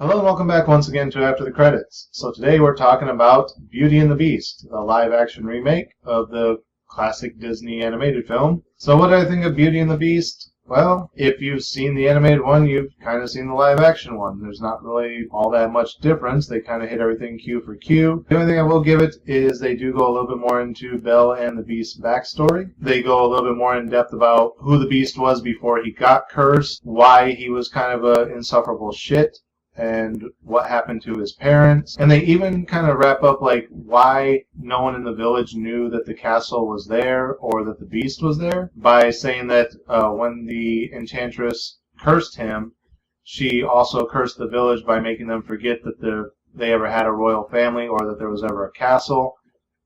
Hello and welcome back once again to After the Credits. So today we're talking about Beauty and the Beast, the live-action remake of the classic Disney animated film. So what do I think of Beauty and the Beast? Well, if you've seen the animated one, you've kind of seen the live-action one. There's not really all that much difference. They kind of hit everything cue for cue. The only thing I will give it is they do go a little bit more into Belle and the Beast's backstory. They go a little bit more in depth about who the Beast was before he got cursed, why he was kind of an insufferable shit, and what happened to his parents. And they even kind of wrap up like why no one in the village knew that the castle was there or that the beast was there, by saying that when the enchantress cursed him, she also cursed the village by making them forget that they ever had a royal family or that there was ever a castle,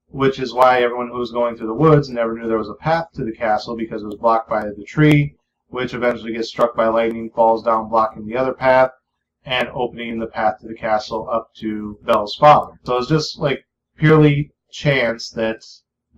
which is why everyone who was going through the woods never knew there was a path to the castle because it was blocked by the tree, which eventually gets struck by lightning, falls down blocking the other path, and opening the path to the castle up to Belle's father. So it's just like purely chance that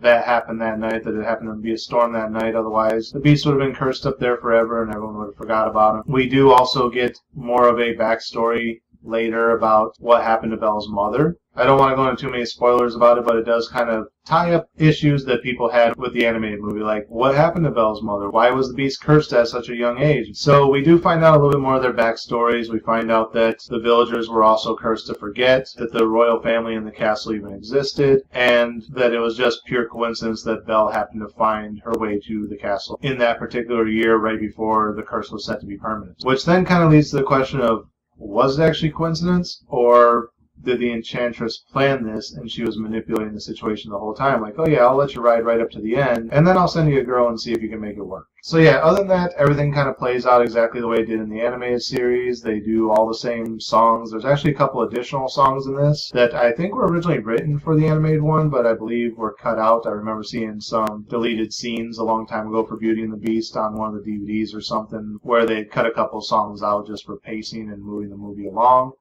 happened that night, that it happened to be a storm that night. Otherwise, the beast would have been cursed up there forever and everyone would have forgot about him. We do also get more of a backstory later about what happened to Belle's mother. I don't want to go into too many spoilers about it, but it does kind of tie up issues that people had with the animated movie, like what happened to Belle's mother? Why was the beast cursed at such a young age? So we do find out a little bit more of their backstories. We find out that the villagers were also cursed to forget that the royal family in the castle even existed, and that it was just pure coincidence that Belle happened to find her way to the castle in that particular year right before the curse was set to be permanent. Which then kind of leads to the question of, was it actually coincidence, or did the enchantress plan this and she was manipulating the situation the whole time? Like, oh yeah, I'll let you ride right up to the end, and then I'll send you a girl and see if you can make it work. So yeah, other than that, everything kind of plays out exactly the way it did in the animated series. They do all the same songs. There's actually a couple additional songs in this that I think were originally written for the animated one, but I believe were cut out. I remember seeing some deleted scenes a long time ago for Beauty and the Beast on one of the DVDs or something, where they cut a couple songs out just for pacing and moving the movie along.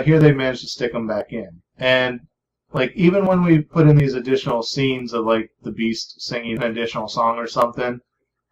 Here they managed to stick them back in. And like even when we put in these additional scenes of like the Beast singing an additional song or something,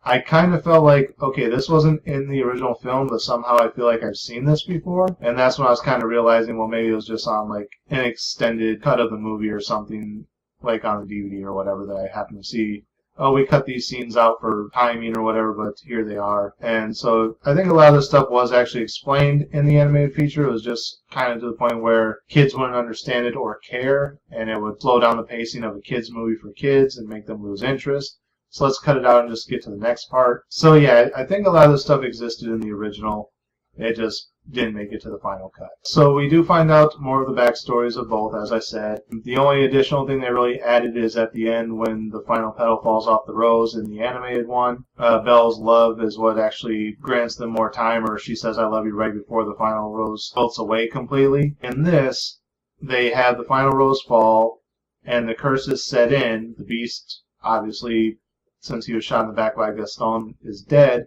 I kind of felt like, okay, this wasn't in the original film, but somehow I feel like I've seen this before. And that's when I was kind of realizing, well, maybe it was just on like an extended cut of the movie or something, like on the DVD or whatever, that I happened to see. Oh, we cut these scenes out for timing or whatever, but here they are. And so I think a lot of this stuff was actually explained in the animated feature. It was just kind of to the point where kids wouldn't understand it or care, and it would slow down the pacing of a kids movie for kids and make them lose interest. So let's cut it out and just get to the next part. So yeah, I think a lot of this stuff existed in the original. It just didn't make it to the final cut. So we do find out more of the backstories of both, as I said. The only additional thing they really added is at the end when the final petal falls off the rose in the animated one. Belle's love is what actually grants them more time, or she says I love you right before the final rose melts away completely. In this, they have the final rose fall and the curse is set in. The beast, obviously, since he was shot in the back by Gaston, is dead.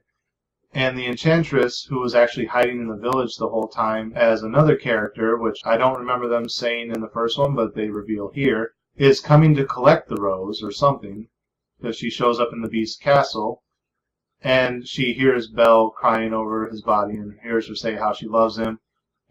And the enchantress, who was actually hiding in the village the whole time as another character, which I don't remember them saying in the first one, but they reveal here, is coming to collect the rose or something, because she shows up in the Beast's castle, and she hears Belle crying over his body and hears her say how she loves him,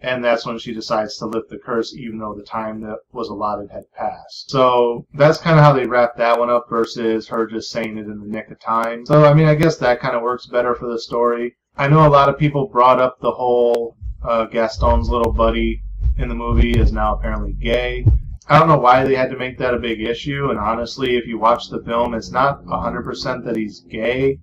and that's when she decides to lift the curse, even though the time that was allotted had passed. So that's kind of how they wrap that one up versus her just saying it in the nick of time. So, I mean, I guess that kind of works better for the story. I know a lot of people brought up the whole Gaston's little buddy in the movie is now apparently gay. I don't know why they had to make that a big issue, and honestly, if you watch the film, it's not 100% that he's gay.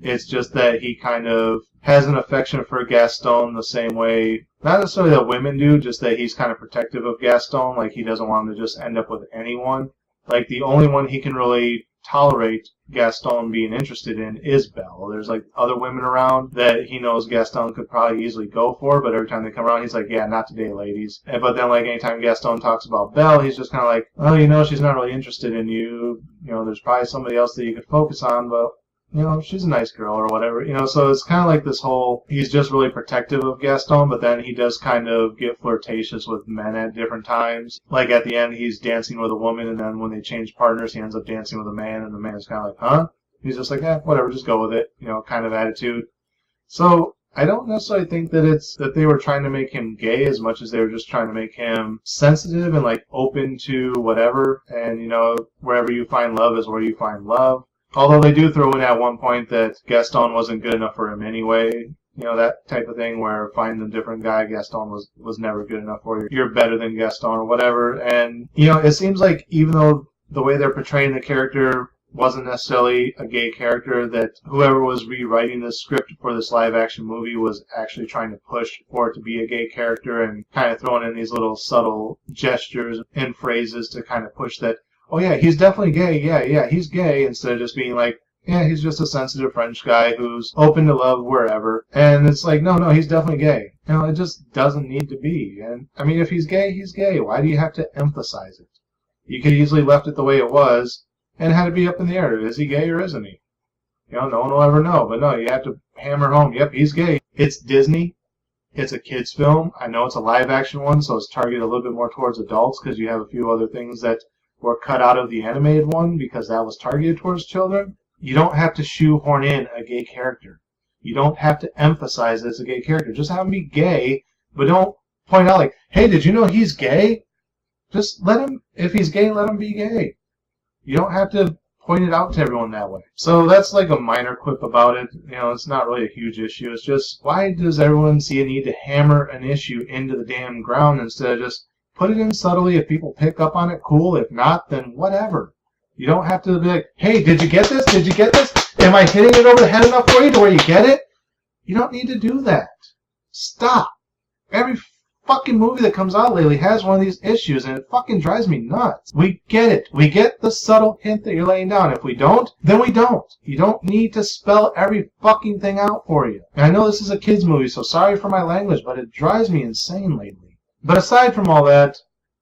It's just that he kind of has an affection for Gaston the same way, not necessarily that women do, just that he's kind of protective of Gaston. Like, he doesn't want him to just end up with anyone. Like, the only one he can really tolerate Gaston being interested in is Belle. There's like other women around that he knows Gaston could probably easily go for, but every time they come around, he's like, yeah, not today, ladies. But then, like, anytime Gaston talks about Belle, he's just kind of like, oh, you know, she's not really interested in you. You know, there's probably somebody else that you could focus on, but you know, she's a nice girl or whatever, you know, so it's kind of like this whole, he's just really protective of Gaston, but then he does kind of get flirtatious with men at different times. Like at the end, he's dancing with a woman, and then when they change partners, he ends up dancing with a man, and the man is kind of like, huh? He's just like, whatever, just go with it, you know, kind of attitude. So I don't necessarily think that it's that they were trying to make him gay as much as they were just trying to make him sensitive and like open to whatever. And wherever you find love is where you find love. Although they do throw in at one point that Gaston wasn't good enough for him anyway. That type of thing where finding a different guy, Gaston was never good enough for you. You're better than Gaston or whatever. And, it seems like even though the way they're portraying the character wasn't necessarily a gay character, that whoever was rewriting the script for this live-action movie was actually trying to push for it to be a gay character and kind of throwing in these little subtle gestures and phrases to kind of push that, oh yeah, he's definitely gay, yeah, he's gay, instead of just being like, yeah, he's just a sensitive French guy who's open to love wherever. And it's like, no, he's definitely gay. It just doesn't need to be. And, I mean, if he's gay, he's gay. Why do you have to emphasize it? You could easily left it the way it was and had it be up in the air. Is he gay or isn't he? No one will ever know. But no, you have to hammer home, yep, he's gay. It's Disney. It's a kid's film. I know it's a live-action one, so it's targeted a little bit more towards adults because you have a few other things that were cut out of the animated one because that was targeted towards children. You don't have to shoehorn in a gay character. You don't have to emphasize that it's a gay character. Just have him be gay, but don't point out like, hey, did you know he's gay? Just let him, if he's gay, let him be gay. You don't have to point it out to everyone that way. So that's like a minor quip about it. It's not really a huge issue. It's just, why does everyone see a need to hammer an issue into the damn ground instead of just put it in subtly? If people pick up on it, cool. If not, then whatever. You don't have to be like, hey, did you get this? Did you get this? Am I hitting it over the head enough for you to where you get it? You don't need to do that. Stop. Every fucking movie that comes out lately has one of these issues, and it fucking drives me nuts. We get it. We get the subtle hint that you're laying down. If we don't, then we don't. You don't need to spell every fucking thing out for you. And I know this is a kid's movie, so sorry for my language, but it drives me insane lately. But aside from all that,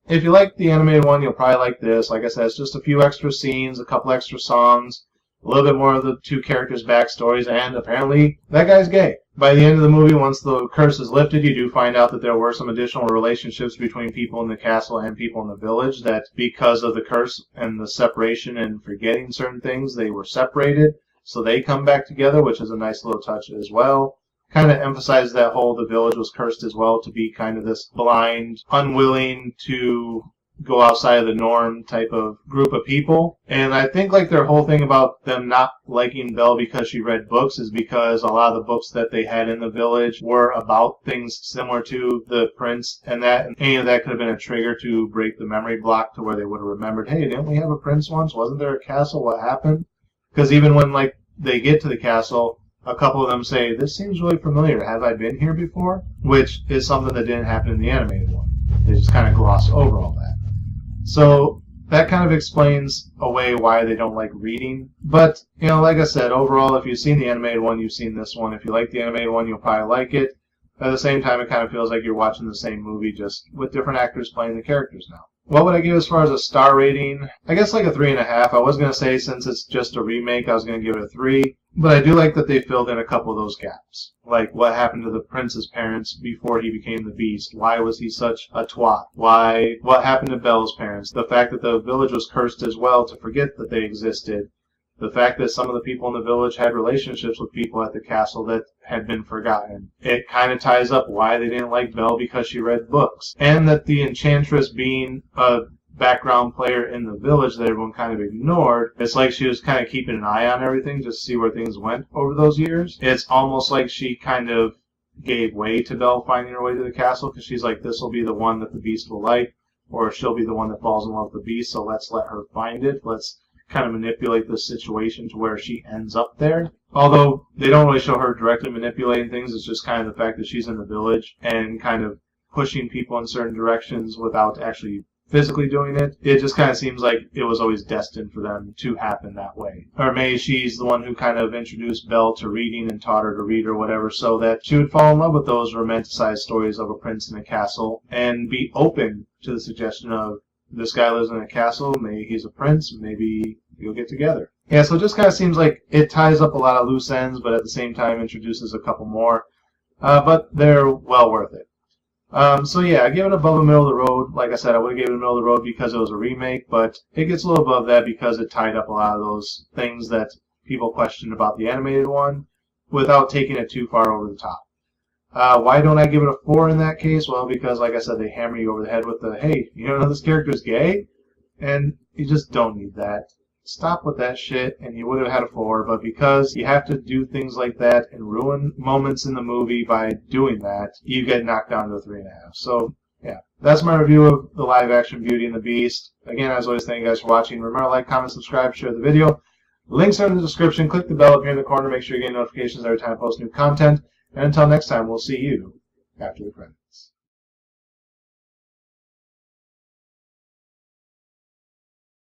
if you like the animated one, you'll probably like this. Like I said, it's just a few extra scenes, a couple extra songs, a little bit more of the two characters' backstories, and apparently that guy's gay. By the end of the movie, once the curse is lifted, you do find out that there were some additional relationships between people in the castle and people in the village, that because of the curse and the separation and forgetting certain things, they were separated. So they come back together, which is a nice little touch as well. Kind of emphasized that whole the village was cursed as well to be kind of this blind, unwilling to go outside of the norm type of group of people. And I think like their whole thing about them not liking Belle because she read books is because a lot of the books that they had in the village were about things similar to the prince, and any of that could have been a trigger to break the memory block to where they would have remembered, hey, didn't we have a prince once? Wasn't there a castle? What happened? Because even when like they get to the castle, a couple of them say, this seems really familiar. Have I been here before? Which is something that didn't happen in the animated one. They just kind of gloss over all that. So that kind of explains away why they don't like reading. But, like I said, overall, if you've seen the animated one, you've seen this one. If you like the animated one, you'll probably like it. At the same time, it kind of feels like you're watching the same movie, just with different actors playing the characters now. What would I give as far as a star rating? I guess like a 3.5. I was going to say, since it's just a remake, I was going to give it a 3. But I do like that they filled in a couple of those gaps. Like what happened to the prince's parents before he became the beast? Why was he such a twat? What happened to Belle's parents? The fact that the village was cursed as well to forget that they existed. The fact that some of the people in the village had relationships with people at the castle that had been forgotten. It kind of ties up why they didn't like Belle because she read books. And that the enchantress being a background player in the village that everyone kind of ignored, it's like she was kind of keeping an eye on everything just to see where things went over those years. It's almost like she kind of gave way to Belle finding her way to the castle because she's like, this will be the one that the beast will like, or she'll be the one that falls in love with the beast, so let's let her find it. Let's kind of manipulate the situation to where she ends up there. Although they don't really show her directly manipulating things, it's just kind of the fact that she's in the village and kind of pushing people in certain directions without actually physically doing it. It just kind of seems like it was always destined for them to happen that way. Or maybe she's the one who kind of introduced Belle to reading and taught her to read or whatever, so that she would fall in love with those romanticized stories of a prince in a castle and be open to the suggestion of, this guy lives in a castle, maybe he's a prince, maybe you'll get together. Yeah, so it just kind of seems like it ties up a lot of loose ends, but at the same time introduces a couple more. But they're well worth it. So yeah, I give it above the middle of the road. Like I said, I would have given it middle of the road because it was a remake, but it gets a little above that because it tied up a lot of those things that people questioned about the animated one without taking it too far over the top. Why don't I give it a 4 in that case? Well, because, like I said, they hammer you over the head with the, hey, you don't know this character is gay? And you just don't need that. Stop with that shit, and you would have had a 4, but because you have to do things like that and ruin moments in the movie by doing that, you get knocked down to a 3.5. So, yeah, that's my review of the live-action Beauty and the Beast. Again, as always, thank you guys for watching. Remember to like, comment, subscribe, share the video. Links are in the description. Click the bell up here in the corner. Make sure you get notifications every time I post new content. And until next time, we'll see you after the credits.